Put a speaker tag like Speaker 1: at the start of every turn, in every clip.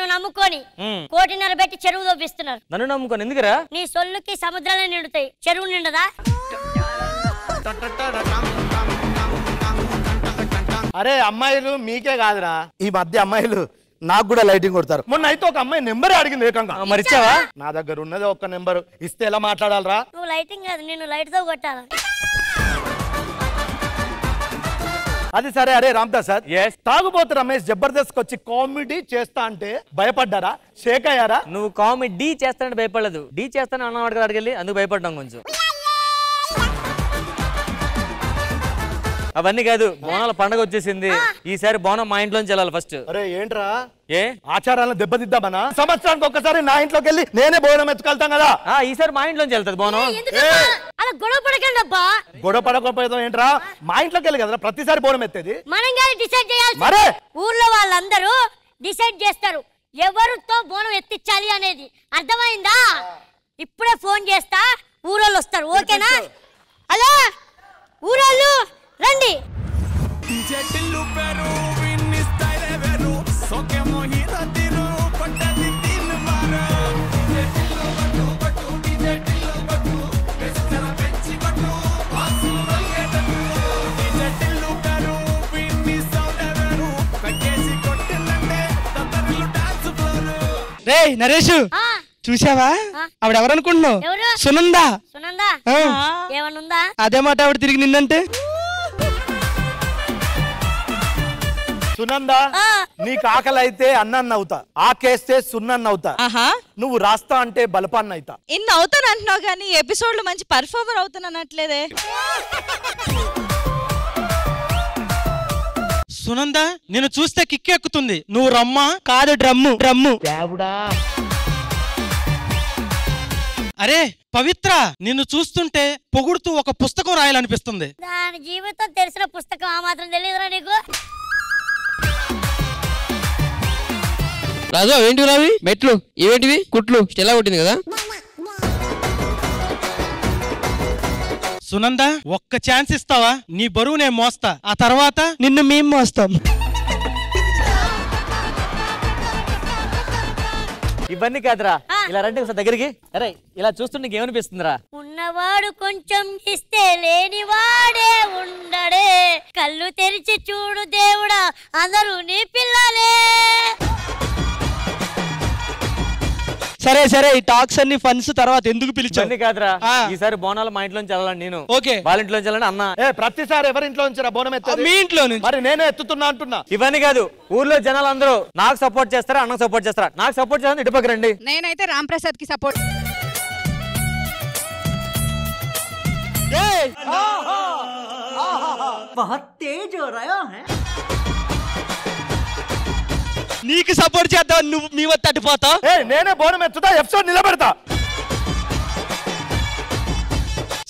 Speaker 1: నన్ను నమ్ముకొని 1.5 కోటి పెట్టి చెరువు దోపిస్తున్నారు.
Speaker 2: నన్ను నమ్ముకొని ఎందుకురా?
Speaker 1: నీ సొల్లుకి సముద్రాలే నిండుతాయి, చెరువు నిండదా?
Speaker 3: అరే అమ్మాయిలు మీకే కాదురా, ఈ మధ్య అమ్మాయిలు నాకు కూడా లైటింగ్ కొడతారు. మొన్న అయితే ఒక అమ్మాయి నెంబర్ అడిగింది ఏకంగా.
Speaker 2: మరిచావా?
Speaker 3: నా దగ్గర ఉన్నది ఒక్క నెంబర్, ఇస్తే ఎలా మాట్లాడాలరా?
Speaker 1: నువ్వు లైటింగ్ కాదు, నేను లైట్ తో కొట్టాలా?
Speaker 3: అది సరే. అరే రామ్దాస్ సార్, తాగుబోతు రమేష్ జబర్దస్త్ వచ్చి కామెడీ చేస్తా అంటే భయపడ్డారా, షేక్ అయ్యారా?
Speaker 2: నువ్వు కామెడీ చేస్తానంటే భయపడలేదు, డీ చేస్తాను అన్నమాట కదా అడిగి, అందుకు భయపడ్డాం కొంచెం. అవన్నీ కాదు, బోనాల పండగ వచ్చేసింది, ఈసారి బోనం మా ఇంట్లోంచి వెళ్ళాలి ఫస్ట్.
Speaker 3: అరే ఏంట్రా,
Speaker 2: ఏ
Speaker 3: ఆచారాలను దెబ్బతిద్దామనా? సంవత్సరానికి ఒక్కసారి నా ఇంట్లోకి వెళ్ళి నేనే బోనం ఎత్తుకెళ్తాం కదా.
Speaker 2: ఈసారి మా ఇంట్లోంచి వెళ్తాది బోనం.
Speaker 1: అలా గొడవ పడకండి అబ్బా.
Speaker 3: గొడవ పడకపోతే ఏంట్రా, మా ఇంట్లోకి వెళ్ళి కదా ప్రతిసారి బోనం ఎత్తేది.
Speaker 1: మనం కానీ డిసైడ్ చేయాలి.
Speaker 3: మరే
Speaker 1: ఊర్లో వాళ్ళందరూ డిసైడ్ చేస్తారు ఎవరితో బోనం ఎత్తించాలి అనేది, అర్థమైందా? ఇప్పుడే ఫోన్ చేస్తా, ఊరోళ్ళు వస్తారు, ఓకేనా? హలో ఊరోళ్ళు రండి.
Speaker 4: రే నరేష్, చూసావా ఆవిడ ఎవరనుకుంటున్నావు? సునందా.
Speaker 1: సునందా ఏమనుందా?
Speaker 4: అదే మాట ఆవిడ తిరిగి నిన్నంటే.
Speaker 3: సునందా, నీకు ఆకలి అయితే అన్నాన్ని అవుతా, ఆకేస్తే సున్నాన్ని అవుతా, నువ్వు రాస్తా అంటే బలపాన్ని అవుతా.
Speaker 5: ఇన్ని అవుతాను అంటున్నావు కానీ ఎపిసోడ్ లో మంచి పర్ఫార్మర్ అవుతాను అనట్లేదే.
Speaker 4: సునందా, నేను చూస్తే కిక్కెక్కుతుంది, నువ్వు రమ్మా కాదు డ్రమ్ము డ్రమ్ము. అరే పవిత్ర, నిన్ను చూస్తుంటే పొగుడుతూ ఒక పుస్తకం రాయాలనిపిస్తుంది.
Speaker 1: దాని జీవితం తెలిసిన పుస్తకం ఆ మాత్రం తెలియదురా నీకు?
Speaker 6: రాజు ఏంటి రావి మెట్లు ఏవేంటివి కుట్లు ఎలా కొట్టింది కదా.
Speaker 4: సునందా, ఒక్క ఛాన్స్ ఇస్తావా? నీ బరువు నేను మోస్తా, ఆ తర్వాత నిన్ను మేము మోస్తాం.
Speaker 2: ఇవన్నీ కాదురా, ఇలా రండి ఒకసారి దగ్గరికి. అరే ఇలా చూస్తుంటే నీకేమనిపిస్తుందిరా?
Speaker 1: ఉన్నవాడు కొంచెం ఇస్తే లేనివాడే ఉండడే, కళ్ళు తెరిచి చూడు దేవుడా అందరూ నీ పిల్లలే.
Speaker 4: సరే సరే, ఈ టాక్స్ అన్ని ఫన్స్ తర్వాత ఎందుకు పిలిచావు?
Speaker 2: కాదురా, ఈసారి బోనాలు మా ఇంట్లోంచి వెళ్ళాలి నేను.
Speaker 4: ఓకే,
Speaker 2: వాళ్ళ ఇంట్లోంచి వెళ్ళండి అన్న.
Speaker 3: ప్రతిసారి ఎవరి ఇంట్లో నుంచి బోనం ఎత్తారు?
Speaker 4: మీ ఇంట్లో నుంచి.
Speaker 3: మరి నేనే ఎత్తుతున్నా అంటున్నా.
Speaker 2: ఇవన్నీ కాదు, ఊర్లో జనాలు అందరూ నాకు సపోర్ట్ చేస్తారా, అన్నకు సపోర్ట్ చేస్తారా? నాకు సపోర్ట్ చేస్తాను, ఇటుపక్క రండి.
Speaker 5: నేనైతే రామ్ ప్రసాద్ కి సపోర్ట్.
Speaker 4: నీకు సపోర్ట్ చేద్దాం, నువ్వు మీ వద్ద తట్టిపోతావు.
Speaker 3: నేనే బోనం ఎత్తుతా, ఎపిసోడ్ నిలబెడతా.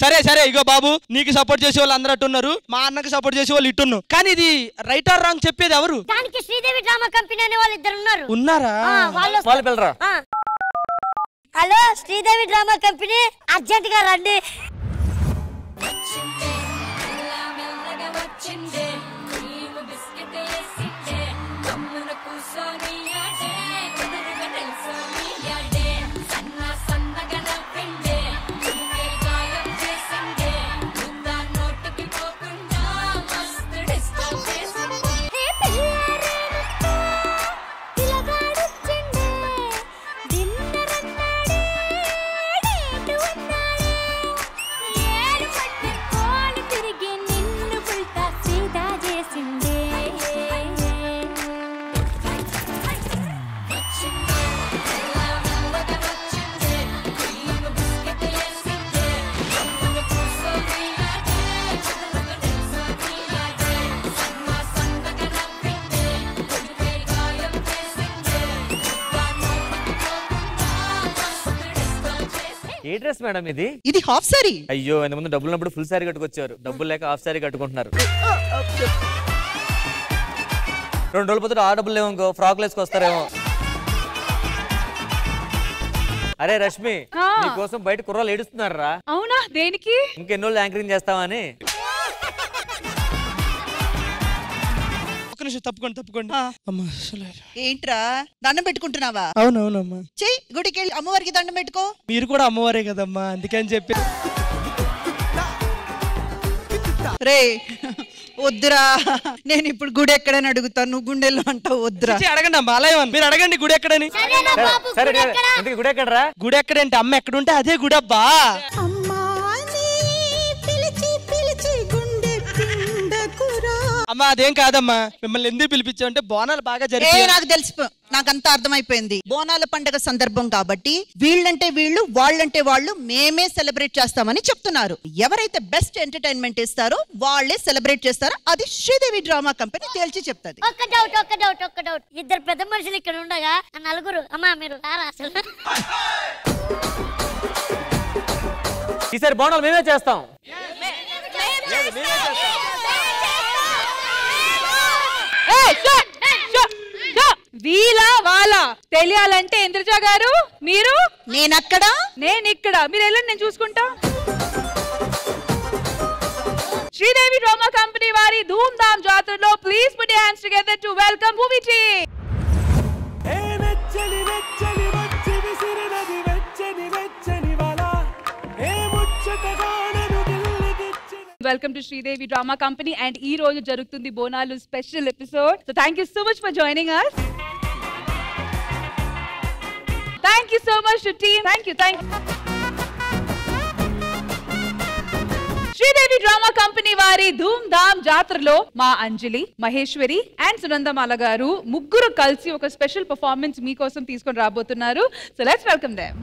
Speaker 4: సరే సరే, ఇగో బాబు, నీకు సపోర్ట్ చేసే వాళ్ళు అందరూ అట్టున్నారు, మా అన్నకు సపోర్ట్ చేసే వాళ్ళు ఇట్టున్నారు. కానీ ఇది రైట్ ఆర్ రాంగ్ చెప్పేది ఎవరు?
Speaker 1: దానికి శ్రీదేవి డ్రామా కంపెనీ అనే వాళ్ళు ఇద్దరు ఉన్నారు.
Speaker 4: ఉన్నారా?
Speaker 2: వాళ్ళు పిల్లరా.
Speaker 1: Hello Sridevi drama company, urgent గా రండి.
Speaker 2: ఏ డ్రెస్ మేడం ఇది?
Speaker 5: ఇది హాఫ్ సారీ.
Speaker 2: అయ్యో, ఇంతకుముందు డబ్బులు ఉన్నప్పుడు ఫుల్ సారీ కట్టుకొచ్చారు, డబ్బులు లేక హాఫ్ సారీ కట్టుకుంటున్నారు. 2 రోజుల పోతే ఆ డబ్బులు లేవు, ఫ్రాక్ వేసుకొస్తారేమో. అరే రష్మి, నీకోసం బయట కుర్రాలు ఏడుస్తున్నారా?
Speaker 5: అవునా, దేనికి?
Speaker 2: ఇంకెన్నోళ్ళు యాంకరింగ్ చేస్తావని.
Speaker 4: ఒక ఒక్క నిమిషం తప్పుకోండి అమ్మా
Speaker 7: ఏంట్రా దండం పెట్టుకుంటున్నావా?
Speaker 4: అవునవునమ్మా.
Speaker 7: చెయ్యి గుడికి వెళ్ళి అమ్మవారికి దండం పెట్టుకో.
Speaker 4: మీరు కూడా అమ్మవారే కదమ్మా, అందుకని చెప్పి.
Speaker 7: రే వద్దురా, నేను ఇప్పుడు గుడి ఎక్కడని అడుగుతాను, నువ్వు గుండెల్లో అంటావు. వద్దురా.
Speaker 4: అడగండి అమ్మా, అలా మీరు అడగండి గుడి ఎక్కడని.
Speaker 2: గుడి ఎక్కడరా?
Speaker 4: గుడి ఎక్కడంటే అమ్మ ఎక్కడుంటే అదే గుడి అబ్బా. అమ్మా అదేం కాదమ్మా, మిమ్మల్ని ఎందుకు పిలిపించామంటే బోనాలు బాగా జరిగాయి.
Speaker 7: నాకు తెలుసు, నాకంతా అర్థమైపోయింది. బోనాల పండుగ సందర్భం కాబట్టి వీళ్ళంటే వీళ్ళు, వాళ్ళంటే వాళ్ళు, మేమే సెలబ్రేట్ చేస్తామని చెప్తున్నారు. ఎవరైతే బెస్ట్ ఎంటర్టైన్మెంట్ ఇస్తారో వాళ్ళే సెలబ్రేట్ చేస్తారో అది శ్రీదేవి డ్రామా కంపెనీ తేల్చి చెప్తాది.
Speaker 1: ఒక్క డౌట్. ఇద్దరు పెద్ద మనుషులు ఇక్కడ ఉండగా నలుగురు అమ్మా మీరు రారా అసలు?
Speaker 2: ఈసారి బోనాలు మేమే చేస్తాం.
Speaker 5: వీలా వాళ్ళ తెలియాలంటే ఇంద్రజ గారు మీరు,
Speaker 7: నేనక్కడ
Speaker 5: నేనిక్కడ, మీరు వెళ్ళండి నేను చూసుకుంటా. శ్రీదేవి డ్రామా కంపెనీ వారి ధూమ్ ధామ్ జాతరలో please put your hands together to welcome movie team. Welcome to Sridevi Drama Company and ee roju jarugutundi Bonalu special episode. So thank you so much for joining us. Thank you so much to team. Thank you. Sridevi Drama Company vari Dhoom Dham Jatralo ma Anjali, Maheshwari and Sunandamala garu mugguru kalsi oka special performance mee kosam teeskoni rabothunnaru. So let's welcome them.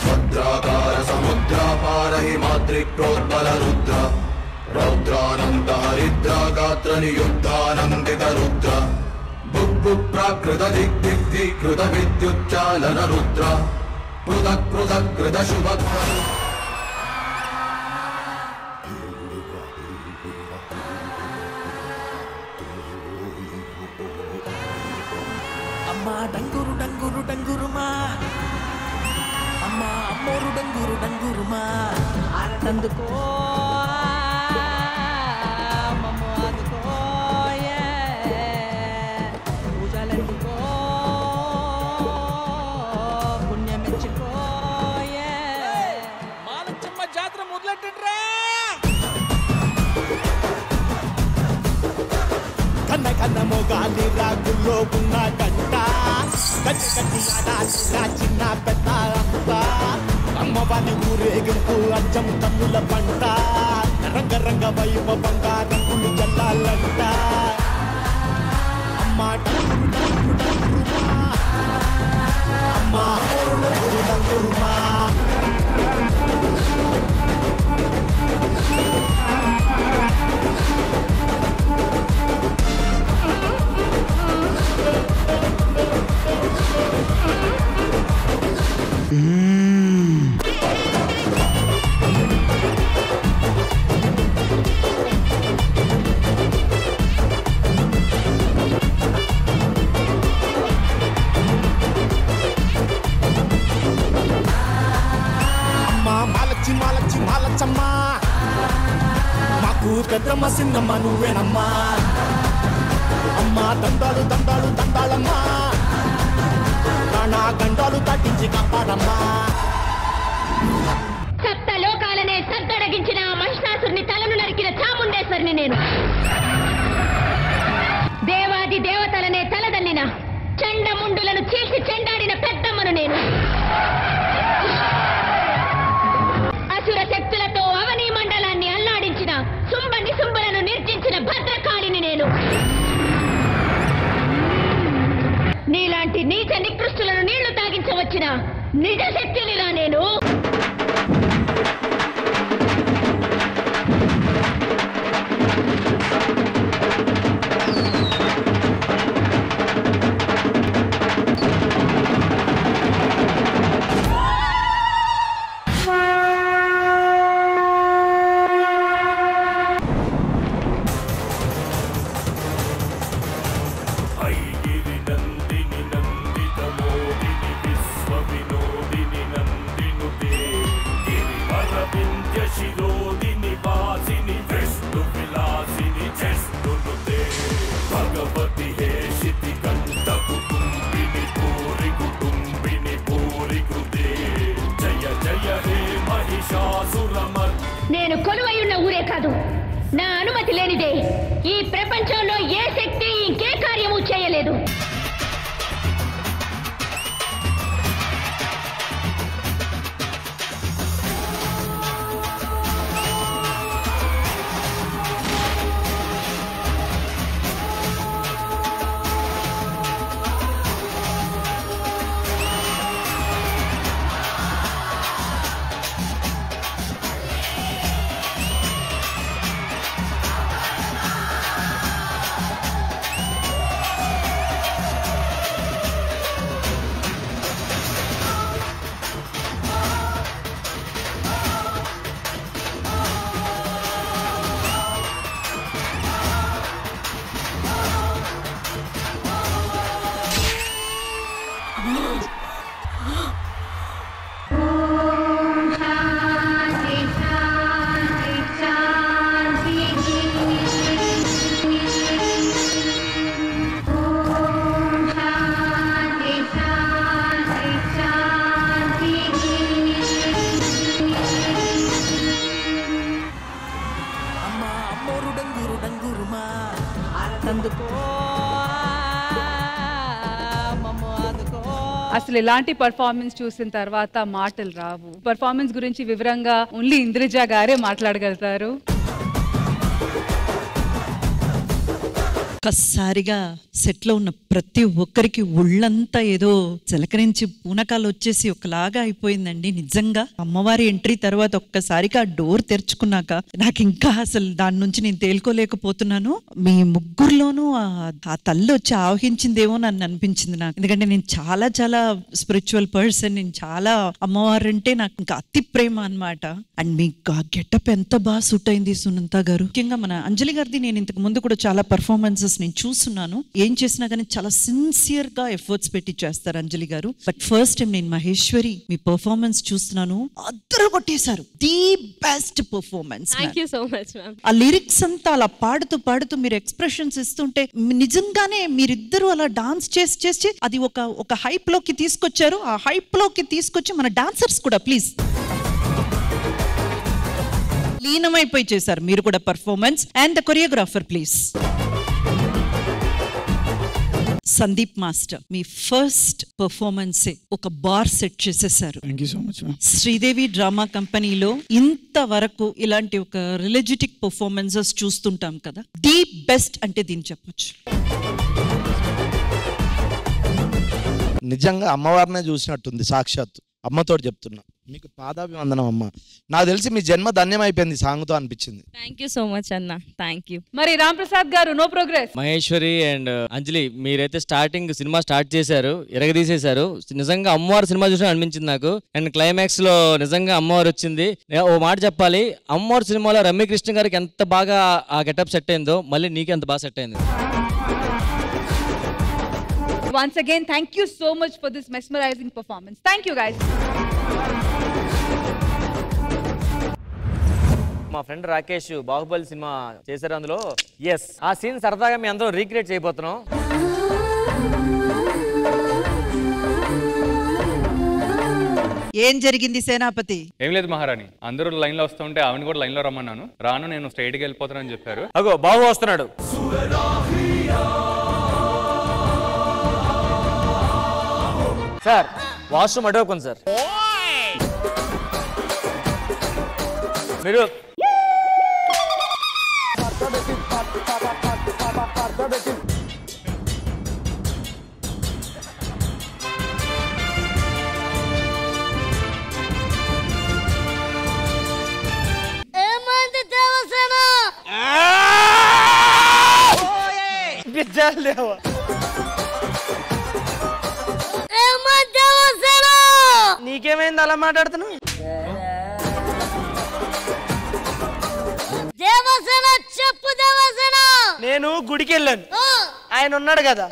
Speaker 8: भद्राकार समुद्रापार हिमाद्रिप्रोद्बल रुद्र रौद्रानंद हरिद्र गात्र नियुद्धानंदित रुद्र बुब्बु प्राकृत दिग्दिग्कृत विद्युच्चालन रुद्र कृत शुभ
Speaker 9: अम्मा डंगुरु डंगुरु डंगुरु मा అమ్మా అమ్మోరు డంగురు డంగురుమా ఆనందుకో మమ్మో అందుకో పూజలందుకో పుణ్యమెచ్చుకో మాలచ్చమ్మ జాతర మొదలెట్టండ్రా. కన్న కన్న మొగాలి రాగుల్లో ఉన్న గంట గట్టి గట్టి ఆడాలిరా చిన్న పెద్ద అంతా అమ్మవారి ఊరేగింపు అచ్చం తమ్ముల పంట రంగ రంగ వైభవంగా రంగులు జల్లాలంట. అమ్మా అమ్మా డంగురుమా మాలచ్చమ్మా మాకు పెద్దమ్మ సిన్నమ్మ నువ్వేనమ్మా. అమ్మా దండాలు దండాలు దండాలమ్మా, నా గండాలు తట్టించి కాపాడమ్మా.
Speaker 10: సప్త లోకాలనే సద్దడగించిన మహిషాసుని తలను నరికిన చాముండేశ్వరిని నేను. దేవాది దేవతలనే తలదల్లిన చండముండులను చీల్చి చెండాడిన పెద్దమ్మను నేను. అసుర శక్తులతో అవనీ మండలాన్ని అల్లాడించిన శుంభ నిశుంభులను నిర్జించిన భద్రకాళిని నేను. నీలాంటి నీచ నికృష్టులను నీళ్లు తాగించవచ్చిన నిజ శక్తినిలా నేను.
Speaker 8: నందిని నందిత మోదిని విశ్వ వినోదిని నందినుతి
Speaker 10: నా అనుమతి లేనిదే ఈ ప్రపంచంలో ఏ శక్తి ఇంకే కార్యము చేయలేదు.
Speaker 5: అసలు ఇలాంటి పర్ఫార్మెన్స్ చూసిన తర్వాత మాటలు రావు. పర్ఫార్మెన్స్ గురించి వివరంగా ఓన్లీ ఇంద్రజ గారే మాట్లాడగలుగుతారు.
Speaker 7: ఒక్కసారిగా సెట్ లో ఉన్న ప్రతి ఒక్కరికి ఒళ్ళంతా ఏదో చిలకరించి పూనకాలు వచ్చేసి ఒకలాగా అయిపోయిందండి. నిజంగా అమ్మవారి ఎంట్రీ తర్వాత ఒక్కసారిగా ఆ డోర్ తెరుచుకున్నాక నాకు ఇంకా అసలు దాని నుంచి నేను తేలుకోలేకపోతున్నాను. మీ ముగ్గురులోనూ ఆ తల్లి వచ్చి ఆవహించిందేమో నన్ను అనిపించింది నాకు. ఎందుకంటే నేను చాలా చాలా స్పిరిచువల్ పర్సన్. నేను చాలా అమ్మవారు అంటే నాకు ఇంకా అతి ప్రేమ అన్నమాట. అండ్ మీ గెటప్ ఎంత బాగా సూట్ అయింది సునంత గారు. ముఖ్యంగా మన అంజలి గారిది నేను ఇంతకు ముందు కూడా చాలా పర్ఫార్మెన్సెస్ నేను చూస్తున్నాను. ఏం చేసినా కానీ చాలా సిన్సియర్ గా ఎఫర్ట్స్ పెట్టి చేస్తారు అంజలి గారు. బట్ ఫస్ట్ టైం నేను మహేశ్వరి మీ పర్ఫార్మెన్స్ చూస్తున్నాను, అద్దరు కొట్టేశారు. The best performance.
Speaker 11: Thank you so much ma'am.
Speaker 7: ఆ లిరిక్స్ అంతా అలా పాడుతూ పాడుతూ మీరు ఎక్స్ప్రెషన్స్ ఇస్తుంటే నిజంగానే మీరిద్దరు అలా డాన్స్ చేసి చేసి అది ఒక హైప్ లోకి తీసుకొచ్చారు. ఆ హైప్ లోకి తీసుకొచ్చి మన డాన్సర్స్ కూడా ప్లీజ్ లీనమైపోయి చేశారు మీరు కూడా performance. And the choreographer please. Sandeep master me first performance ఒక బార్ సెట్ చేసేసారు. శ్రీదేవి డ్రామా కంపెనీలో ఇంతవరకు ఇలాంటి ఒక రిలిజిటిక్ పర్ఫార్మెన్సెస్ చూస్తుంటాం కదా, ది బెస్ట్ అంటే దీన్ని చెప్పొచ్చు.
Speaker 12: నిజంగా అమ్మవారినే చూసినట్టుంది. సాక్షాత్తు అమ్మతోటి చెప్తున్నా, మీకు పాదాభివందనం అమ్మ. నాకు తెలిసి మీ జన్మ ధన్యం అయిపోయింది సాంగ్తో అనిపించింది.
Speaker 11: థాంక్యూ సో మచ్ అన్న. థాంక్యూ.
Speaker 5: మరి రామ్ ప్రసాద్ గారు నో ప్రోగ్రెస్.
Speaker 2: మహేశ్వరి అండ్ అంజలి మీరైతే స్టార్టింగ్ సినిమా స్టార్ట్ చేశారు, ఎరగదీసేశారు. నిజంగా అమ్మవారు సినిమా చూసిన అనిపించింది నాకు. అండ్ క్లైమాక్స్ లో నిజంగా అమ్మవారు వచ్చింది. ఓ మాట చెప్పాలి, అమ్మవారు సినిమాలో రమ్యకృష్ణ గారికి ఎంత బాగా ఆ గెటప్ సెట్ అయిందో మళ్ళీ నీకు ఎంత బాగా సెట్ అయింది.
Speaker 5: Once again, thank you so much for this mesmerizing performance. Thank you guys.
Speaker 2: మా ఫ్రెండ్ రాకేష్ బాహుబలి సినిమా చేశారు అందులో. ఎస్, ఆ సీన్ సరదాగా మేము అందరం రీక్రియేట్ చేయబోతున్నాం.
Speaker 7: ఏం జరిగింది సేనాపతి?
Speaker 13: ఏం లేదు మహారాణి, అందరూ లైన్ లో వస్తుంటే ఆవిడ కూడా లైన్ లో రమ్మన్నాను. రాను, నేను స్ట్రైట్ గా వెళ్ళిపోతానని చెప్పారు.
Speaker 2: అగో బాబు వస్తున్నాడు. సార్ వాష్రూమ్ అడవుకుంది సార్. మీరు
Speaker 4: నీకేమైంది అలా మాట్లాడుతున్నావు?
Speaker 1: దేవసేన చెప్పు దేవసేన.
Speaker 4: నేను గుడికి వెళ్ళాను, ఆయన ఉన్నాడు కదా,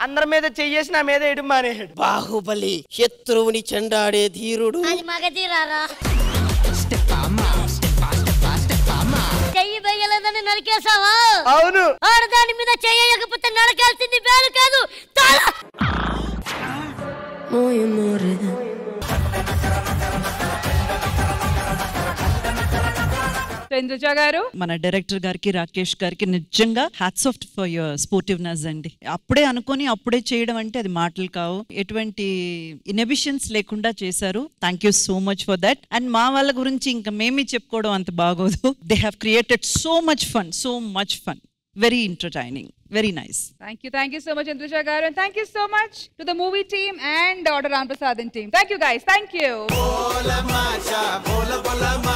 Speaker 4: అందరి మీద చెయ్యేసి నా మీద ఎడు మానేసాడు.
Speaker 14: బాహుబలి శత్రువుని చెండాడే ధీరుడు.
Speaker 1: అది మగధీరారా. చెయ్యి వేయలేదని నరికేసావా?
Speaker 4: అవును.
Speaker 1: ఆడదాని మీద చెయ్యకపోతే నరకాల్సింది వేరు కాదు, తల.
Speaker 5: ఇంద్రజ గారు,
Speaker 7: మన డైరెక్టర్ గారికి రాకేష్ గారికి నిజంగా hats off for your sportiveness అండి. అప్పుడే అనుకొని అప్పుడే చేయడం అంటే అది మాటలు కావు. ఎటువంటి ఇన్హిబిషన్స్ లేకుండా చేశారు. Thank you so much for that. And మా వాళ్ళ గురించి ఇంకా మేమే చెప్పుకోవడం అంత బాగోదు. They have created so much fun, very entertaining, very nice.
Speaker 5: Thank you so much Indrisha garu, and thank you so much to the movie team and Order Ram Prasadhan team. Thank you guys, thank you.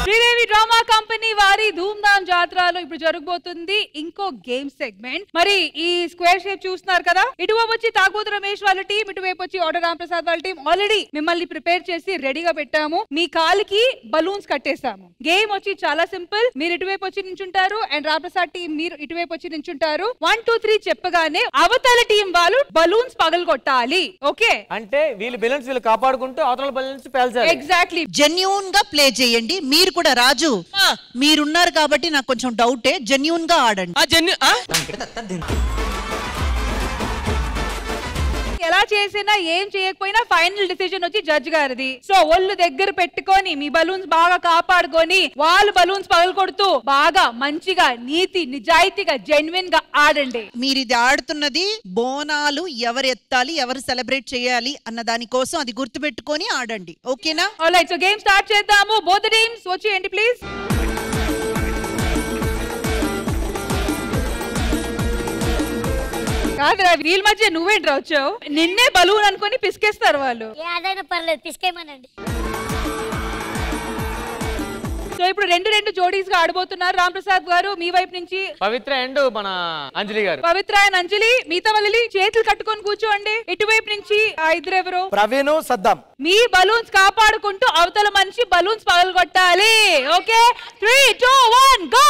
Speaker 5: Sridevi drama company వారి ధూమ్ ధామ్ జాత్రలో ఇప్పుడు జరగబోతుంది ఇంకో game segment. మరి ఈ square shape చూస్తున్నారు కదా, ఇటువైపు వచ్చి తాగబోతు రమేష్ వాళ్ళ టీం, ఇటువైపు వచ్చి ఆర్డర్ రామ్ ప్రసాద్ వాళ్ళ టీం. ఆల్రెడీ మిమ్మల్ని ప్రిపేర్ చేసి రెడీగా పెట్టాము. మీ కాలికి బలూన్స్ కట్టేసాము. గేమ్ వచ్చి చాలా సింపుల్. మీరు ఇటువైపు వచ్చి నించుంటారు అండ్ రామ్ ప్రసాద్ టీం మీరు ఇటువైపు వచ్చి నించుంటారు. 1 2 3 చెప్పగానే అవతల టీం వాళ్ళు బలూన్స్ పగలగొట్టాలి. ఓకే,
Speaker 15: అంటే వీళ్ళు బలూన్స్ వీళ్ళు కాపాడుకుంటూ అవతల బలూన్స్ పేల్చాలి.
Speaker 5: ఎగ్జాక్ట్లీ.
Speaker 7: జెన్యూన్ గా ప్లే చేయండి. మీరు కూడా రాజు మీరున్నారు కాబట్టి నాకు కొంచెం డౌటే, జెన్యూన్ గా ఆడండి.
Speaker 5: ఎలా చేసినా ఏం చేయకపోయినా ఫైనల్ డిసిజన్ వచ్చి జడ్జ్ గారిది. సో ఒళ్ళు దగ్గర పెట్టుకొని మీ బలూన్స్ బాగా కాపాడుకొని వాళ్ళు బలూన్స్ పగలగొడుతూ బాగా మంచిగా నీతి నిజాయితీగా జెన్యున్ గా ఆడండి.
Speaker 7: మీరు ఇది ఆడుతున్నది బోనాలు ఎవరు ఎత్తాలి, ఎవరు సెలబ్రేట్ చేయాలి అన్న దాని కోసం, అది గుర్తు పెట్టుకొని ఆడండి. ఓకేనా?
Speaker 5: ఆల్రైట్, సో గేమ్ స్టార్ట్ చేద్దాము. బోత్ టీమ్స్ వచ్చేయండి ప్లీజ్. కాదురా, వీళ్ళ మధ్య నువ్వేంట్రా వచ్చావు? నిన్నే బలూన్ అనుకుని పిసికేస్తారు వాళ్ళు.
Speaker 1: ఏదైనా పర్లేదు, పిసికేయమనండి.
Speaker 5: సో ఇప్పుడు రెండు జోడీస్ గా ఆడబోతున్నారు. రామ్ ప్రసాద్ గారు మీ వైపు నుంచి
Speaker 15: పవిత్ర అండ్ మన అంజలి గారు.
Speaker 5: పవిత్ర అండ్ అంజలి, మిగతా వాళ్ళు చేతులు కట్టుకొని కూర్చోండి. ఇటువైపు నుంచి ఆ ఇద్దరు ఎవరు?
Speaker 3: ప్రవీణ్, సద్దాం.
Speaker 5: మీ బలూన్స్ కాపాడుకుంటూ అవతల మనిషి బలూన్స్ పగలగొట్టాలి. Okay, 3 2 1 go.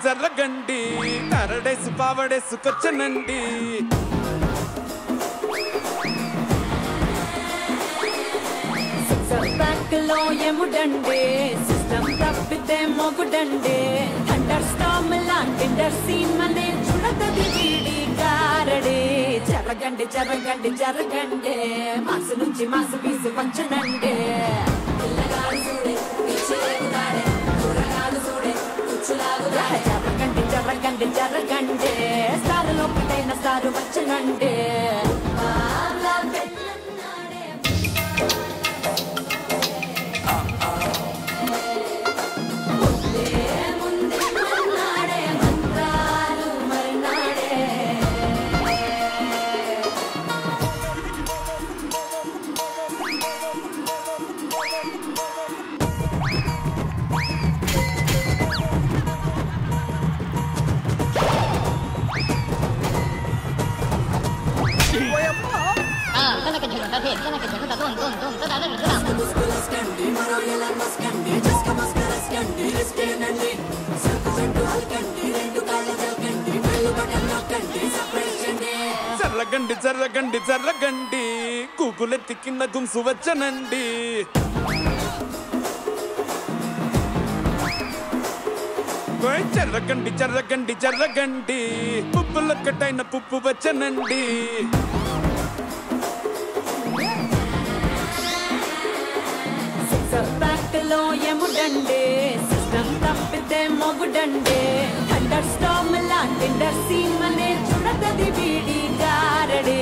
Speaker 16: జర్రగండి కరడేసు పావడేసుకొచ్చనండి.
Speaker 17: బ్యాక్లో ఎముడండి, సిస్టమ్ తప్పితే మొగుడండి. థండర్ స్టార్మ్ లాంటి సీన్ మనే చూడదది వీడి గారడి. జరగండి మాసు నుంచి మాసు పీసు పంచనండి. పిల్లగాడు చూడే పిచ్చిలేగుతాడే, కూరగాడు చూడే కుచ్చులాగుతాడే. జరగండి స్టారులో ఒకటైన స్టారు వచ్చనండి.
Speaker 16: జర్రగండి కూకులెత్తి కింద గుంసు వచ్చనండి. జర్రగండి పుప్పులొక్కటైన పుప్పు వచ్చనండి. బ్యాక్లో ఎముడండి, సిస్టమ్ తప్పితే మొగుడండి. థండర్ స్టార్మ్ లాంటి సీన్ మనే చూడదది వీడి గారడి.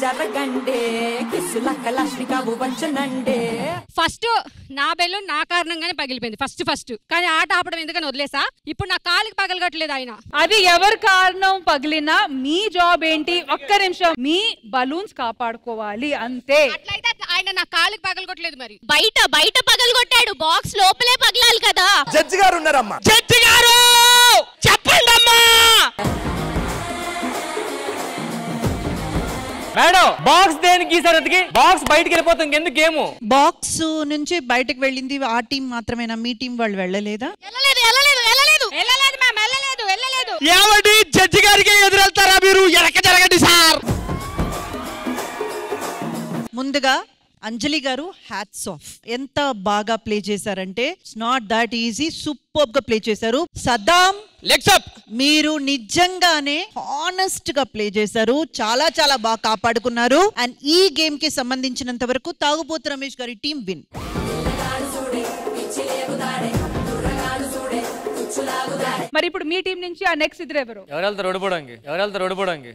Speaker 16: జరగండి కిస్సుల కలాష్ని కావు వచ్చనండి.
Speaker 18: ఫస్ట్ నా బెల్లు నా కారణంగానే పగిలిపోయింది. ఫస్ట్ కానీ ఆట ఆపడం ఎందుకని వదిలేసా. ఇప్పుడు నా కాలికి పగలగట్లేదు ఆయన.
Speaker 5: అది ఎవరి కారణం పగిలినా మీ జాబ్ ఏంటి? ఒక్క నిమిషం, మీ బలూన్స్ కాపాడుకోవాలి అంతే.
Speaker 18: అట్లయితే ఆయన నా కాలికి పగలగొట్టలేదు. మరి
Speaker 10: బయట పగలగొట్టాడు, బాక్స్ లోపలే పగలాలి కదా.
Speaker 3: జడ్జి గారు ఉన్నారమ్మా.
Speaker 4: జడ్జి గారు చెప్పండి అమ్మా.
Speaker 15: మేడం, బాక్స్ దేనికి గీసారు? బాక్స్ బయటికి వెళ్ళిపోతుంది ఎందుకు? గేమ్
Speaker 7: బాక్స్ నుంచి బయటకు వెళ్ళింది ఆ టీం మాత్రమేనా? మీ టీం వాళ్ళు వెళ్ళలేదా?
Speaker 18: వెళ్ళలేదు మ్యామ్, వెళ్ళలేదు.
Speaker 4: ఏమండి జడ్జి గారికి ఎదురెళ్తారా మీరు? వెనక జరగండి సార్.
Speaker 7: ముందుగా అంజలి గారు హ్యాట్స్ ఆఫ్. ఎంత బాగా ప్లే చేశారంటే it's not that easy. Super గా ప్లే చేశారు. Saddam
Speaker 6: legs up.
Speaker 7: మీరు నిజంగానే హానెస్ట్ గా ప్లే చేశారు. చాలా చాలా బాగా కాపాడుకున్నారు. అండ్ ఈ గేమ్ కి సంబంధించినంత వరకు తాగుబోతు రమేష్ గారి టీం విన్.
Speaker 5: మరి ఇప్పుడు మీ టీం నుంచి ఆ నెక్స్ట్ ఇద్దరు ఎవరు?
Speaker 2: ఎవరు వెళ్తారు ఓడిపోవడానికి?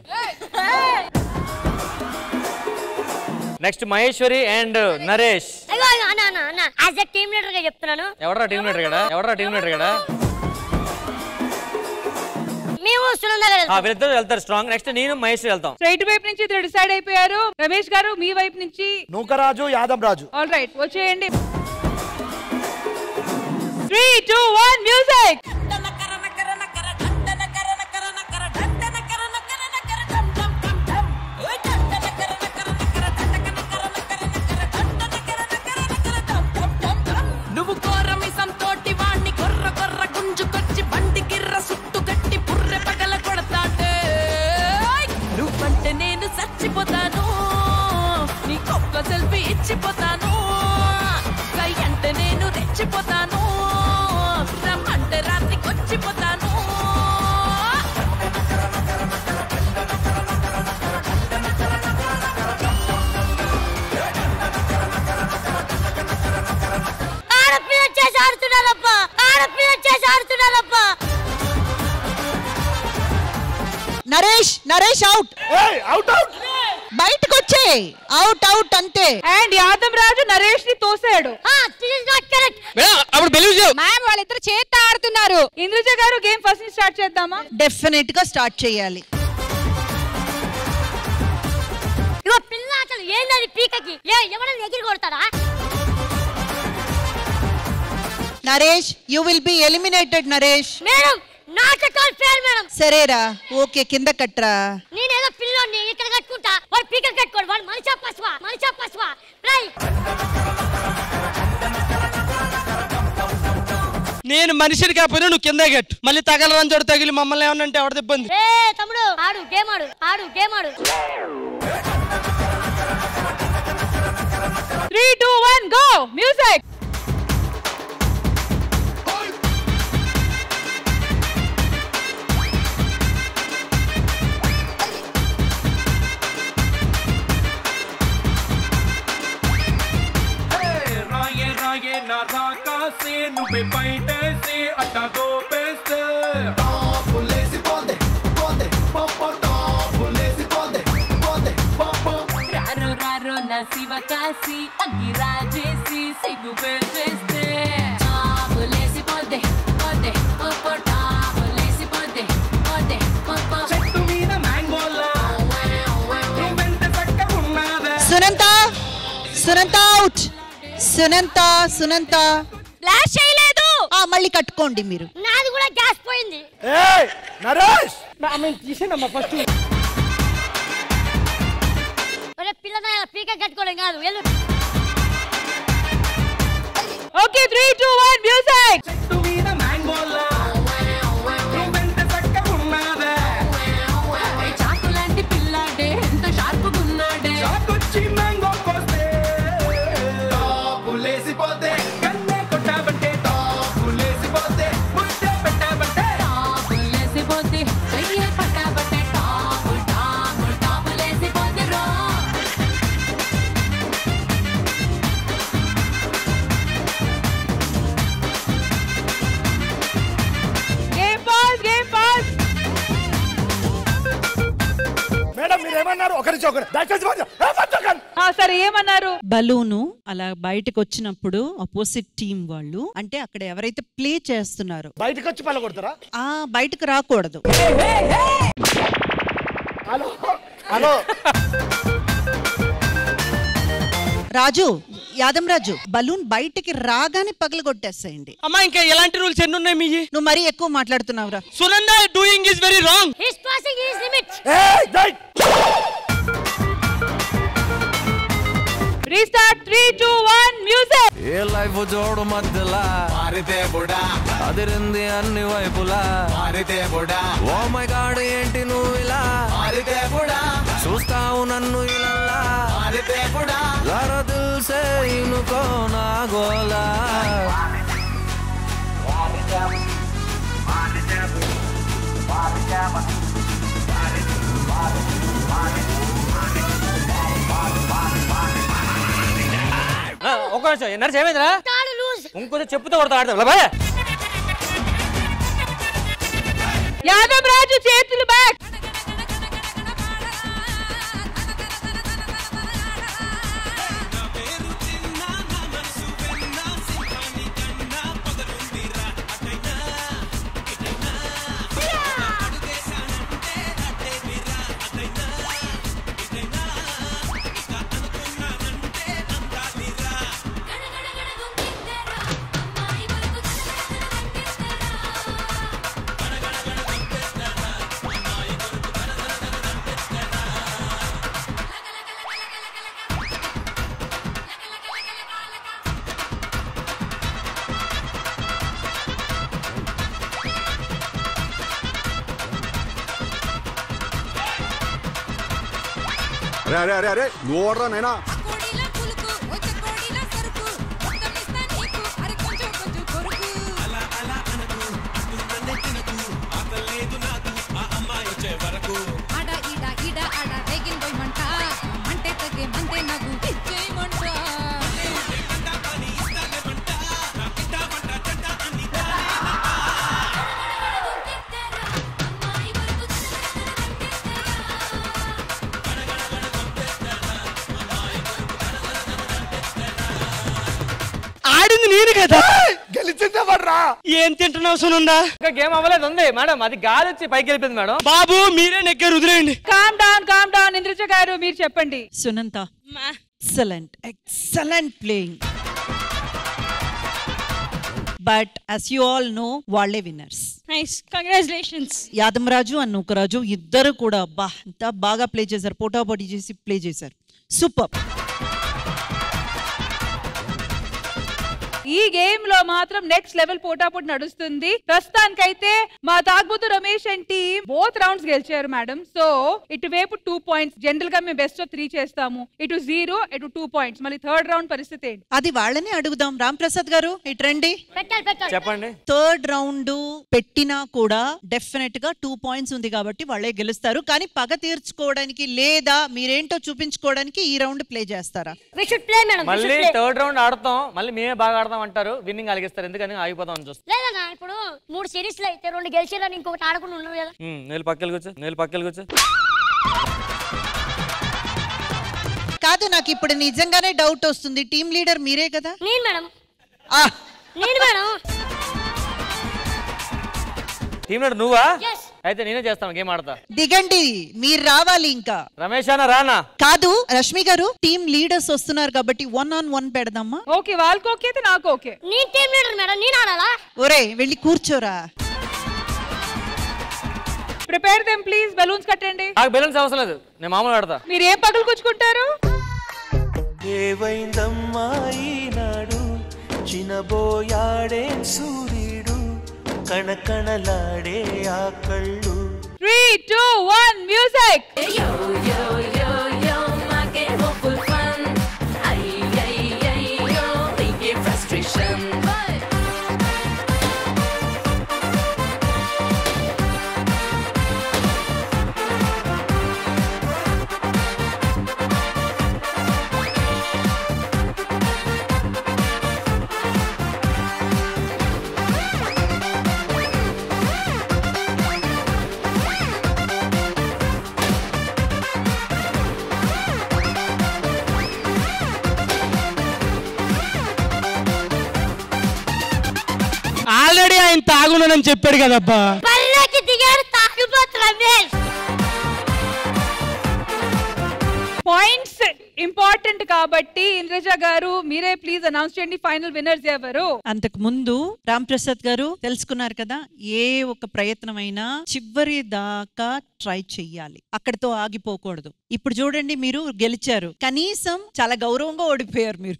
Speaker 2: Next Maheshwari and Naresh.
Speaker 1: As a team leader గా చెప్తున్నాను.
Speaker 2: ఎవరా టీమ్ లీడర్ గడా?
Speaker 1: మేము సునంద గారు
Speaker 2: వీళ్ళిద్దరు వెళ్తారు స్ట్రాంగ్. నెక్స్ట్ నేను మహేశ్వరి వెళ్తాం.
Speaker 5: రైట్ వైపు నుంచి ఇద్దరు డిసైడ్ అయిపోయారు. రమేష్ గారు మీ వైపు నుంచి
Speaker 3: నూకరాజు యాదవ్ రాజు.
Speaker 5: ఆల్ రైట్ వచ్చేయండి. 3, 2, 1 మ్యూజిక్.
Speaker 17: నువ్వు కోరమిసం తోటి వాణ్ణి కొర్ర కొర్ర గుంజుకొచ్చి బండి గిర్ర సుట్టు గట్టి బుర్రె పగల కొడతాడే. నువ్వంటే నేను చచ్చిపోతాను, నీ కొక్క సెల్ఫీ ఇచ్చిపోతాను. కై అంటే నేను రెచ్చిపోతాను, రమ్మంటే రాత్రికి వచ్చిపోతాను.
Speaker 7: నరేష్ అవుట్. బయటకు వచ్చే అవుట్ అంతే.
Speaker 5: అండ్ యాదవ్ రాజు నరేష్ ని తోసాడు.
Speaker 6: అప్పుడు బిలీవ్
Speaker 18: మ్యామ్ వాళ్ళిద్దరు చేత ఆడుతున్నారు.
Speaker 5: ఇంద్రజ గారు గేమ్ ఫస్ట్ ని స్టార్ట్ చేద్దామా?
Speaker 7: డెఫినెట్ గా స్టార్ట్ చేయాలి.
Speaker 1: పిల్ల అసలు ఏంటది పీకకి? ఎవరైనా ఎగిరి కొడతారా?
Speaker 7: Naresh you will be eliminated. Naresh
Speaker 1: madam నాటకాలు ఫెయిల్ మేడం.
Speaker 7: సరేరా ఓకే కింద కట్టరా.
Speaker 1: నేనేదో పిల్లోని ఇక్కడ కట్టుకుంటా, వాడు పీకలు కట్టుకోడు. వాడు మనిషా పశువా రై.
Speaker 4: నేను మనిషిని కాకపోయినా నువ్వు కింద గట్టు. మళ్ళీ తగలరని చోటు తగిలి మమ్మల్ని ఏమన్నా ఎవరిది ఇబ్బంది?
Speaker 1: తమ్ముడు ఆడు గేమ్ ఆడు.
Speaker 5: 3, 2, 1 గో మ్యూజిక్.
Speaker 16: నువ్వే బయటేసి అట్టా గోపేస్తే
Speaker 17: రారో నా శివ కాసి అగ్గి రాజేసి సిగ్గు పెట్టేస్తే
Speaker 16: చెట్టు మీద మ్యాంగోలా నువ్వెంత చక్కగా ఉన్నావే.
Speaker 7: సునంత అవుట్. సునంత
Speaker 18: ఫ్లాష్ చేయలేదు.
Speaker 7: మళ్ళీ కట్టుకోండి మీరు.
Speaker 1: నాది కూడా గ్యాస్ పోయింది.
Speaker 3: నరేష్
Speaker 15: తీసేనమ్మా ఫస్ట్.
Speaker 1: పిల్ల పీక కట్టుకోవడం కాదు.
Speaker 5: Okay 3, 2, 1 music.
Speaker 16: చెట్టు మీద మ్యాంగోలా నువ్వెంత చక్కగా ఉన్నావే.
Speaker 17: చాకులాంటి పిల్లాడే ఎంత షార్ప్గా ఉన్నాడే.
Speaker 16: చాకొచ్చి మ్యాంగో కోస్తే టాపులేసిపోతే, కన్నే కొట్టాబంటే టాపులేసిపోతే, ముద్దే పెట్టాబంటే
Speaker 17: టాపులేసిపోతే, చెయ్యే పట్టాబంటే టాపులేసిపోతే రో.
Speaker 5: Game pass.
Speaker 3: మేడం మీరేమన్నారు?
Speaker 5: సరే ఏమన్నారు?
Speaker 7: బలూను అలా బయటకు వచ్చినప్పుడు అపోజిట్ టీం వాళ్ళు అంటే అక్కడ ఎవరైతే ప్లే చేస్తున్నారో
Speaker 3: బయటకు వచ్చి పలగొడతారా?
Speaker 7: బయటకు రాకూడదు.
Speaker 3: హలో
Speaker 7: యాదం రాజు బలూన్ బయటికి రాగానే పగలగొట్టేసేయండి.
Speaker 4: అమ్మా ఇంకా ఎలాంటి రూల్స్ ఎన్ని ఉన్నాయి మీయి?
Speaker 7: నువ్వు మరీ ఎక్కువ మాట్లాడుతున్నావురా.
Speaker 4: Sunanda doing is very wrong.
Speaker 1: He's crossing his limits.
Speaker 5: Restart 3 2 1 music.
Speaker 19: A life జోడు మధ్యలా మారితే బుడా అదిరింది అన్ని వైపులా మారితే బుడా ఓ మై గాడ్ ఏంటి నువ్వు ఇలా మారితే బుడా చూస్తావు నన్ను ఇలా మారితే బుడా జరా దిల్ సే ఇనుకో నా గోలా
Speaker 15: ఒక నిమిషం నర్స్ ఏమైందిరా ఇంకొంచెం చెప్పుతో కొడతా ఆడతాం
Speaker 5: యాదవ్ రాజు చేతులు బ్యాక్.
Speaker 20: అరే అరే అరే నువ్వు ఓడరా నైనా
Speaker 4: నేను కదా
Speaker 3: గెలిచిందే పడరా.
Speaker 4: ఏం తింటున్నావు సునందా?
Speaker 15: ఇంకా గేమ్ అవ్వలేదు ఉంది మేడం, అది గాలి వచ్చి పైకి వెళ్ళిపోయింది మేడం.
Speaker 4: బాబు మీరే నెగ్గారు, వదిలేయండి.
Speaker 5: కామ్ డౌన్ ఇంద్రజ గారు మీరు చెప్పండి.
Speaker 7: Sunantha excellent playing, but as you all know వాళ్ళే winners.
Speaker 11: Nice, congratulations.
Speaker 7: Yadamaraju and Nookaraju ఇద్దరు కూడా ఎంత బాగా ప్లే చేశారు, పోటాపోటీ చేసి ప్లే చేశారు. సూపర్.
Speaker 5: ఈ గేమ్ లో మాత్రం నెక్స్ట్ లెవెల్ పోటాపోటీ నడుస్తుంది. ప్రస్తుతానికైతే మా తాగుబోతు Ramesh and team both rounds గెలిచారు మేడం. సో ఇటువైపు 2 పాయింట్స్, జనరల్ గా మేము బెస్ట్ ఆఫ్ 3 చేస్తాము. ఇటు 0, ఇటు 2 పాయింట్స్. మళ్ళీ థర్డ్ రౌండ్ పరిస్థితి ఏంటి?
Speaker 7: అది వాళ్ళని అడుగుదాం. రామ్ ప్రసాద్ గారు ఇటు రండి,
Speaker 15: చెప్పండి.
Speaker 7: థర్డ్ రౌండ్ పెట్టినా కూడా డెఫినెట్ గా 2 పాయింట్స్ ఉంది కాబట్టి వాళ్ళే గెలుస్తారు. కానీ పగ తీర్చుకోవడానికి లేదా మీరేంటో చూపించుకోవడానికి ఈ రౌండ్ ప్లే చేస్తారా?
Speaker 15: మళ్ళీ థర్డ్ రౌండ్ ఆడతాం, మళ్ళీ మేమే బాగా ఆడతాం అంటారు, విన్నింగ్ అలిగిస్తారు. ఎందుకని ఆగిపోతాం అని చూస్తాం.
Speaker 1: లేదన్నా ఇప్పుడు 3 సిరీస్ లో అయితే 2 గెలిచారని ఇంకొకటి ఆడకుండా ఉన్నారు కదా.
Speaker 15: నేను పక్కకి కూర్చో.
Speaker 7: కాదు, నాకు ఇప్పుడు నిజంగానే డౌట్ వస్తుంది. టీమ్ లీడర్ మీరే కదా?
Speaker 1: నేను మేడం.
Speaker 15: టీమ్ లీడర్ నువ్వా? అయితే నేనే చేస్తాను, గేమ్ ఆడతా.
Speaker 7: దిగండి, మీరు రావాలి. ఇంకా
Speaker 15: రమేష్ అన్న రానా?
Speaker 7: కాదు రష్మి గారు, టీమ్ లీడర్స్ వస్తున్నారు కాబట్టి 1-on-1 పెడదామా?
Speaker 5: ఓకే, వాళ్ళకి ఓకే అయితే నాకు ఓకే.
Speaker 1: నేను టీమ్ లీడర్ మేడం, నేను ఆడాలా?
Speaker 7: ఒరే వెళ్ళి కూర్చోరా.
Speaker 5: Prepare them please. బెలూన్స్ కట్టండి.
Speaker 15: నాకు బెలూన్స్ అవసరం లేదు, నేను మామూలు ఆడతా.
Speaker 5: మీరు ఏం పగలు కూర్చుకుంటారు?
Speaker 21: ఏవైందమ్మా ఈనాడు చినబోయాడే సూర్యుడు కణకణలాడే ఆ కళ్ళు.
Speaker 5: 3 2 1 మ్యూజిక్.
Speaker 4: ఆల్రెడీ ఆయన తాగునని చెప్పాడు కదబ్బా.
Speaker 1: బరిలోకి దిగాడు తాగుబోతు రమేష్.
Speaker 5: పాయింట్స్ ఇంపార్టెంట్ కాబట్టి ఇంద్రజ గారు మీరే ప్లీజ్ అనౌన్స్ చేయండి ఫైనల్ విన్నర్స్ ఎవరు.
Speaker 7: అంతకు ముందు రామ్ ప్రసాద్ గారు తెలుసుకున్నారు కదా, ఏ ఒక ప్రయత్నమైనా చివరి దాకా ట్రై చెయ్యాలి, అక్కడితో ఆగిపోకూడదు. ఇప్పుడు చూడండి, మీరు గెలిచారు, కనీసం చాలా గౌరవంగా ఓడిపోయారు మీరు.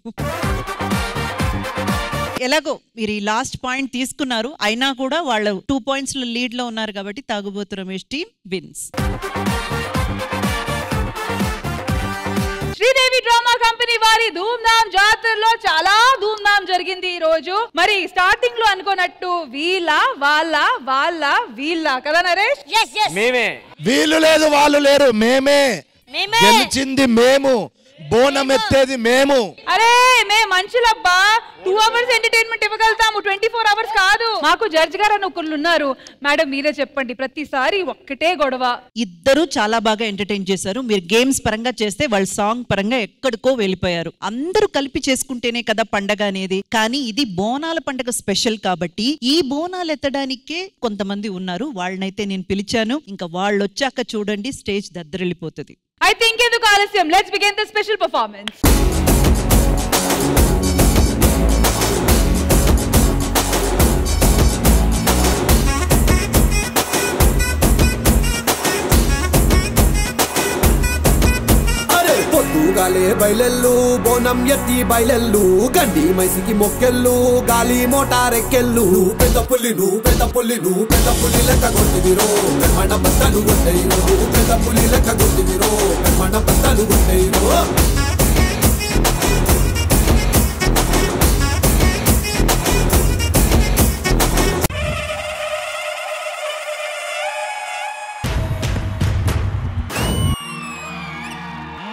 Speaker 7: ఎలాగో మీరు ఈ లాస్ట్ పాయింట్ తీసుకున్నారు, అయినా కూడా వాళ్ళు 2 points లీడ్ లో ఉన్నారు కాబట్టి తాగుబోతు Ramesh team wins.
Speaker 5: Sridevi drama company వారి ధూమ్ధామ్ జాతరలో చాలా ధూమ్ధామ్ జరిగింది ఈ రోజు. మరి స్టార్టింగ్ లో అనుకున్నట్టు వీళ్ళ వాళ్ళ వాళ్ళ వీళ్ళ కదా నరేష్?
Speaker 12: మేమే. వీళ్ళు లేదు వాళ్ళు లేరు, మేమే. గెలిచింది మేము, బోనం ఎత్తేది మేము.
Speaker 5: అరే మేము మనుషులబ్బా, 2 hours ఎంటర్టైన్మెంట్ ఇవ్వగలుగుతాము, 24 hours కాదు. మాకు జడ్జ్ గారు అని ఒకళ్ళు ఉన్నారు. మేడం మీరే చెప్పండి, ప్రతిసారి ఒక్కటే గొడవ.
Speaker 7: ఇద్దరు చాలా బాగా ఎంటర్టైన్ చేశారు. మీరు గేమ్స్ పరంగా చేస్తే వాళ్ళు సాంగ్ పరంగా ఎక్కడికో వెళ్ళిపోయారు. అందరూ కలిపి చేసుకుంటేనే కదా పండగ అనేది. కానీ ఇది బోనాల పండగ స్పెషల్ కాబట్టి ఈ బోనాలు ఎత్తడానికే కొంతమంది ఉన్నారు, వాళ్ళనైతే నేను పిలిచాను. ఇంకా వాళ్ళు వచ్చాక చూడండి, స్టేజ్ దద్దరిల్లిపోతుంది.
Speaker 5: I think ఇంకెందుకు ఆలస్యం, let's begin the special performance.
Speaker 21: పొద్దుగాలే బయలెల్లు బోనం ఎత్తి బయలెల్లు గండి మైసికి మొక్కెళ్ళు గాలి మోటారెక్కెళ్ళు పెద్ద పుల్లి పెద్ద పుల్లి లెక్క కొట్టిదిరో మన బద్దలు కొట్టేయో పెద్ద పుల్లి లెక్క కొట్టిదిరో మన బద్దలు కొట్టేయో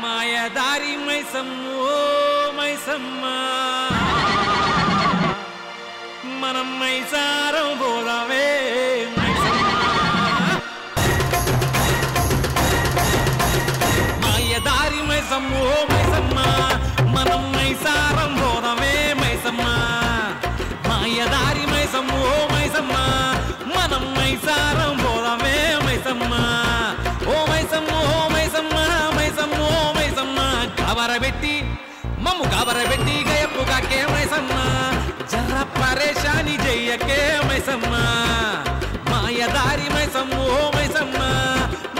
Speaker 19: మాయదారి మైసమ్మో మైసమ్మ మనం మైసారం పోదామే మైసమ్మ మాయదారి మైసమ్మో మైసమ్మ మనం మైసారం పోదామే మైసమ్మ మాయదారి మైసమ్మో మైసమ్మ మనం మైసారం పోదామే మైసమ్మ ఓ మైసమ్మ ఓ మైసమ్మ మైసమ్మో మైసమ్మ గాబరబెట్టి మమ్ము గాబరబెట్టి గయప్పుగాకే మైసమ్మ జర్ర పరేషాని చెయ్యకే మైసమ్మ మాయదారి మైసమ్మో మైసమ్మ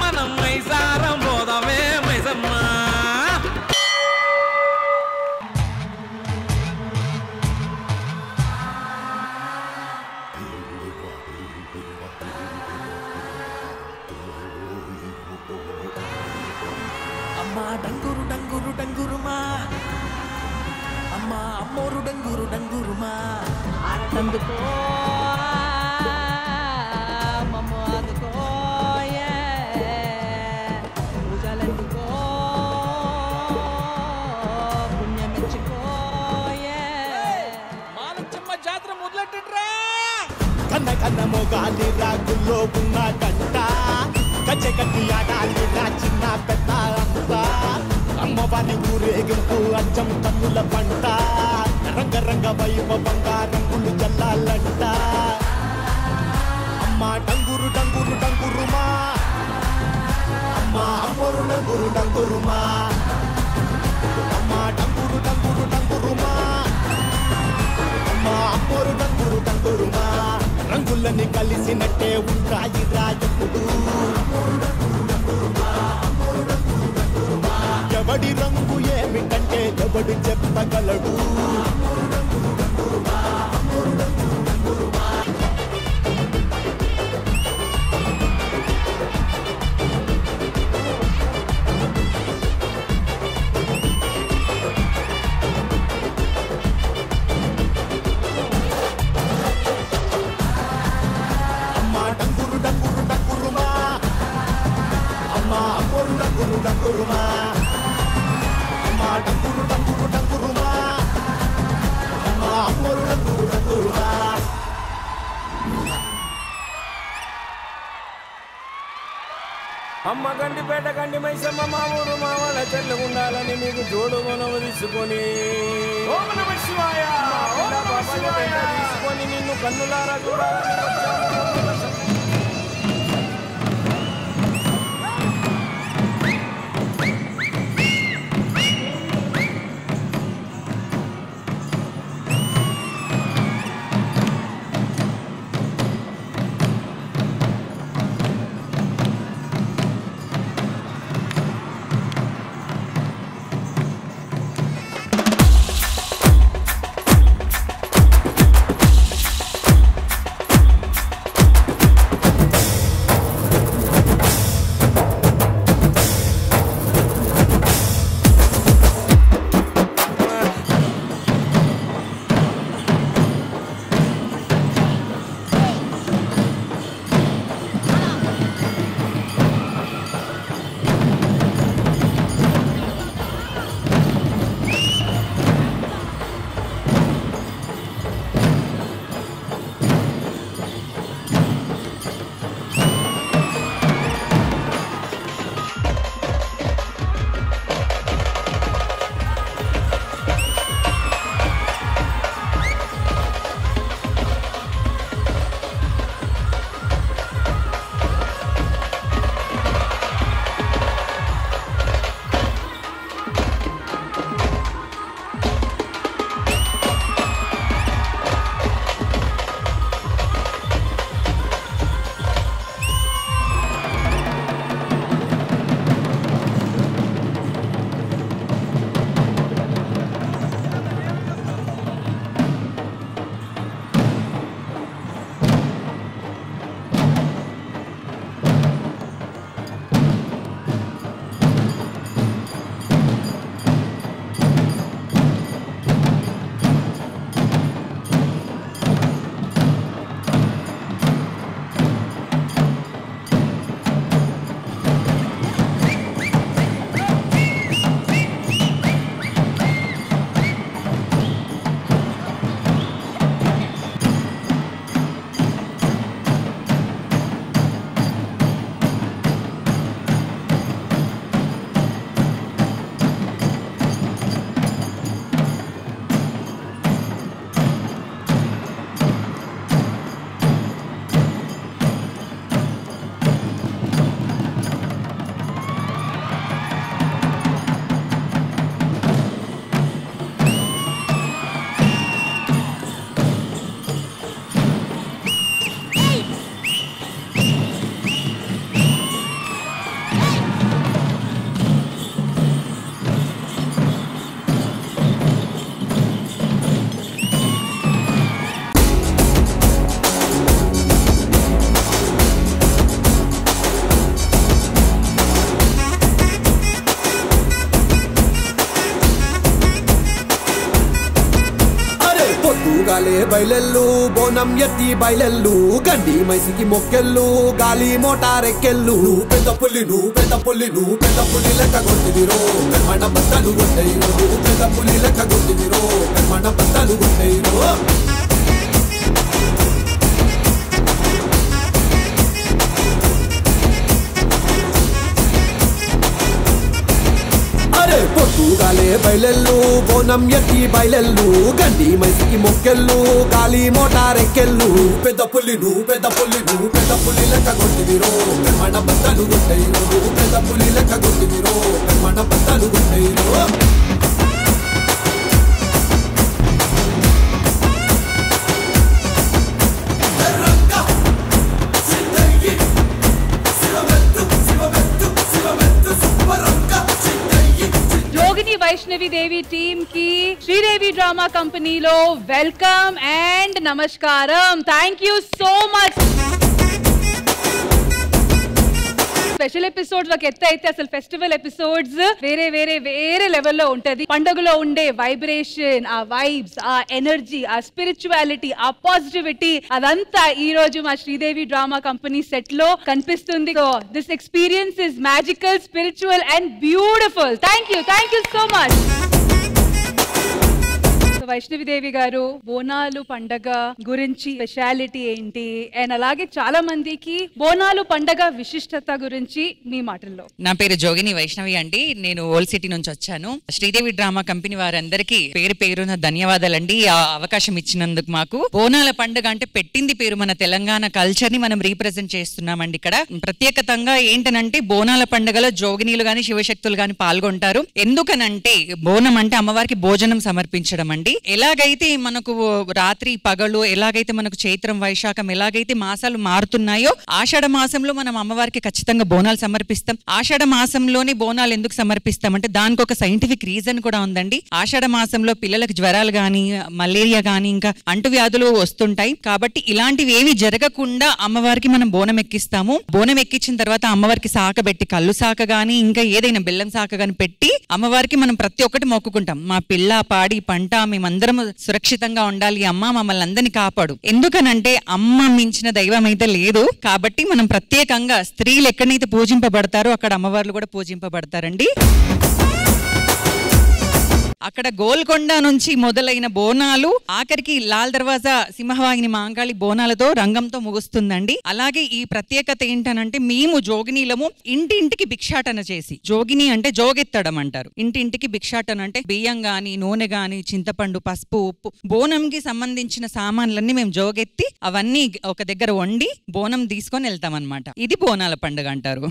Speaker 19: మనం మైసారం పోదామే మైసమ్మ
Speaker 21: అమ్మా డంగురు డంగురు డంగురుమా అమ్మా అమ్మోరు డంగురు డంగురుమా
Speaker 7: అందుకో మమ్మ అందుకో పూజలందుకో పుణ్యమెచ్చుకో
Speaker 21: మాలచ్చమ్మ జాతర మొదలెట్టండ్రా కన్న కన్న మొగాలి రాగుల్లో ఉన్న గంట గజ్జె గట్టి ఆడాలి రా చిన్న పెద్ద అంతా అమ్మవారి ఊరేగింపు అచ్చం తమ్ముల పంట రంగరంగ వైభవంగా రంగులు జల్లాలంట అమ్మ డంగురు డంగురు డంగురుమా అమ్మ అమ్మోరు డంగురు డంగురుమా అమ్మ డంగురు డంగురు డంగురుమా అమ్మ అమ్మోరు డంగురు డంగురుమా రంగులని కలిసినట్టే ఉంటాయి రాజుడు ఎవడి రంగు ఏమిటంటే ఎవడు చెప్పగలడు అమ్మ డంగురు డంగురు డంగురుమా అమ్మ అమ్మోరు డంగురు డంగురుమా అమ్మ డంగురు డంగురు డంగురుమా అమ్మ అమ్మోరు డంగురు డంగురుమా
Speaker 16: అమ్మ గండిపేట గండి మైసమ్మ మా ఊరు మా వాళ్ళ చెట్లు ఉండాలని మీకు జోడు మనము తీసుకొని ఓం నమః శివాయ ఓం నమః శివాయ తీసుకొని నిన్ను కన్నులారా చూడాలని వచ్చాము.
Speaker 21: పొద్దుగాలే బయలెల్లు బోనం ఎత్తి బయలెల్లు గండి మైసికి మొక్కెళ్ళు గాలి మోటారెక్కెళ్ళు నువ్వు పెద్ద పుల్లి నువ్వు పెద్ద పుల్లి నువ్వు పెద్ద పుల్లి లెక్క కొట్టిదిరో కర్మణ బద్దలు కొట్టయిరో నువ్వు పెద్ద పుల్లి లెక్క కొట్టిదిరో కర్మణ బద్దలు కొట్టయిరో పొద్దుగాలే బయలెల్లు బోనం ఎత్తి బయలెల్లు గండి మైసికి మొక్కెళ్ళు గాలి మోటారెక్కెళ్ళు పెద్ద పుల్లి నువ్వు పెద్ద పుల్లి నువ్వు పెద్ద పుల్లి లెక్క కొట్టిదిరో కర్మణ బద్దలు కొట్టయిరో నువ్వు పెద్ద పుల్లి లెక్క కొట్టిదిరో కర్మణ బద్దలు కొట్టయిరో
Speaker 5: వైష్ణవి దేవి టీమ్ కి శ్రీదేవి డ్రామా కంపెనీలో వెల్కమ్ అండ్ నమస్కారం. Thank you so much. Special episodes ఒక ఎత్తు అయితే అసలు ఫెస్టివల్ ఎపిసోడ్స్ వేరే వేరే వేరే లెవెల్లో ఉంటది. పండుగలో ఉండే వైబ్రేషన్, ఆ వైబ్స్, ఆ ఎనర్జీ, ఆ స్పిరిచువాలిటీ, ఆ పాజిటివిటీ అదంతా ఈ రోజు మా శ్రీదేవి డ్రామా కంపెనీ సెట్ లో కనిపిస్తుంది. So this experience is magical, spiritual and beautiful. Thank you so much. Vaishno Devi గారు, బోనాలు పండగ గురించి స్పెషాలిటీ ఏంటి, అండ్ అలాగే చాలా మందికి బోనాలు పండగ విశిష్టత గురించి మీ మాటల్లో.
Speaker 9: నా పేరు జోగిని వైష్ణవి అండి. నేను ఓల్డ్ సిటీ నుంచి వచ్చాను. శ్రీదేవి డ్రామా కంపెనీ వారందరికీ పేరు పేరున ధన్యవాదాలండి. ఆ అవకాశం ఇచ్చినందుకు. మాకు బోనాల పండుగ అంటే పెట్టింది పేరు. మన తెలంగాణ కల్చర్ ని మనం రీప్రజెంట్ చేస్తున్నామండి. ఇక్కడ ప్రత్యేకతంగా ఏంటనంటే బోనాల పండుగలో జోగినీలు గాని శివశక్తులు గాని పాల్గొంటారు. ఎందుకనంటే బోనం అంటే అమ్మవారికి భోజనం సమర్పించడం అండి. ఎలాగైతే మనకు రాత్రి పగలు, ఎలాగైతే మనకు చైత్రం వైశాఖం, ఎలాగైతే మాసాలు మారుతున్నాయో ఆషాఢ మాసంలో మనం అమ్మవారికి ఖచ్చితంగా బోనాలు సమర్పిస్తాం. ఆషాఢ మాసంలోనే బోనాలు ఎందుకు సమర్పిస్తాం అంటే దానికి ఒక సైంటిఫిక్ రీజన్ కూడా ఉందండి. ఆషాఢ మాసంలో పిల్లలకు జ్వరాలు గాని, మలేరియా గాని, ఇంకా అంటువ్యాధులు వస్తుంటాయి. కాబట్టి ఇలాంటివి ఏవి జరగకుండా అమ్మవారికి మనం బోనం ఎక్కిస్తాము. బోనం ఎక్కించిన తర్వాత అమ్మవారికి శాఖ పెట్టి, కళ్ళు శాఖ గాని ఇంకా ఏదైనా బెల్లం శాఖ గాని పెట్టి అమ్మవారికి మనం ప్రతి ఒక్కటి మొక్కుకుంటాం. మా పిల్ల పాడి పంట మేమందరం సురక్షితంగా ఉండాలి, అమ్మ మమ్మల్ని అందరినీ కాపాడు. ఎందుకనంటే అమ్మ మించిన దైవం అయితే లేదు. కాబట్టి మనం ప్రత్యేకంగా స్త్రీలు ఎక్కడైతే పూజింపబడతారో అక్కడ అమ్మవార్లు కూడా పూజింపబడతారండి. అక్కడ గోల్కొండ నుంచి మొదలైన బోనాలు ఆఖరికి లాల్ దర్వాజా సింహవాహిని మాంకాళి బోనాలతో రంగంతో ముగుస్తుందండి. అలాగే ఈ ప్రత్యేకత ఏంటనంటే మేము జోగినీలము ఇంటింటికి భిక్షాటన చేసి, జోగిని అంటే జోగెత్తడం అంటారు. ఇంటింటికి భిక్షాటన అంటే బియ్యం గాని, నూనె గాని, చింతపండు, పసుపు, ఉప్పు, బోనంకి సంబంధించిన సామాన్లన్నీ మేము జోగెత్తి అవన్నీ ఒక దగ్గర వండి బోనం తీసుకొని వెళ్తాం అన్నమాట. ఇది బోనాల పండుగ అంటారు.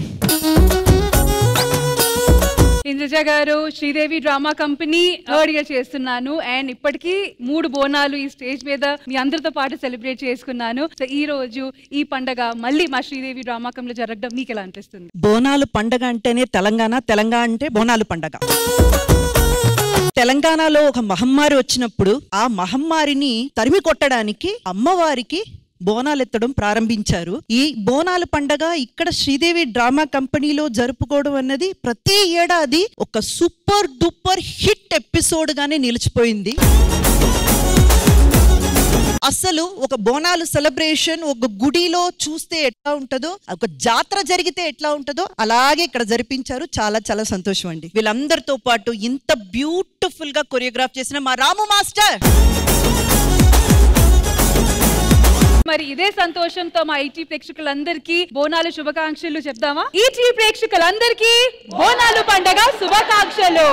Speaker 5: ఇంద్రజ గారు, Sridevi drama company third year చేస్తున్నాను అండ్ ఇప్పటికీ 3 బోనాలు ఈ స్టేజ్ మీద మీ అందరితో పాటు సెలబ్రేట్ చేసుకున్నాను. సో ఈ రోజు ఈ పండగ మళ్ళీ మా శ్రీదేవి డ్రామా కంపెనీలో జరగడం మీకు ఎలా అనిపిస్తుంది?
Speaker 7: బోనాలు పండగ అంటేనే తెలంగాణ అంటే బోనాలు పండగ. తెలంగాణలో ఒక మహమ్మారి వచ్చినప్పుడు ఆ మహమ్మారిని తరిమి కొట్టడానికి అమ్మవారికి బోనాలెత్తడం ప్రారంభించారు. ఈ బోనాల పండగ ఇక్కడ శ్రీదేవి డ్రామా కంపెనీలో జరుపుకోవడం అన్నది ప్రతి ఏడాది ఒక సూపర్ డూపర్ హిట్ ఎపిసోడ్ గానే నిలిచిపోయింది. అసలు ఒక బోనాలు సెలబ్రేషన్ ఒక గుడిలో చూస్తే ఎట్లా ఉంటుందో, ఒక జాతర జరిగితే ఎట్లా ఉంటుందో అలాగే ఇక్కడ జరిపించారు. చాలా చాలా సంతోషం అండి. వీళ్ళందరితో పాటు ఇంత బ్యూటిఫుల్ గా కొరియోగ్రాఫ్ చేసిన మా రాము మాస్టర్.
Speaker 5: మరి ఇదే సంతోషంతో మా ఈటీ ప్రేక్షకులందరికీ బోనాలు శుభాకాంక్షలు చెప్దామా? ఈటీ ప్రేక్షకులందరికీ బోనాలు పండగ శుభాకాంక్షలు.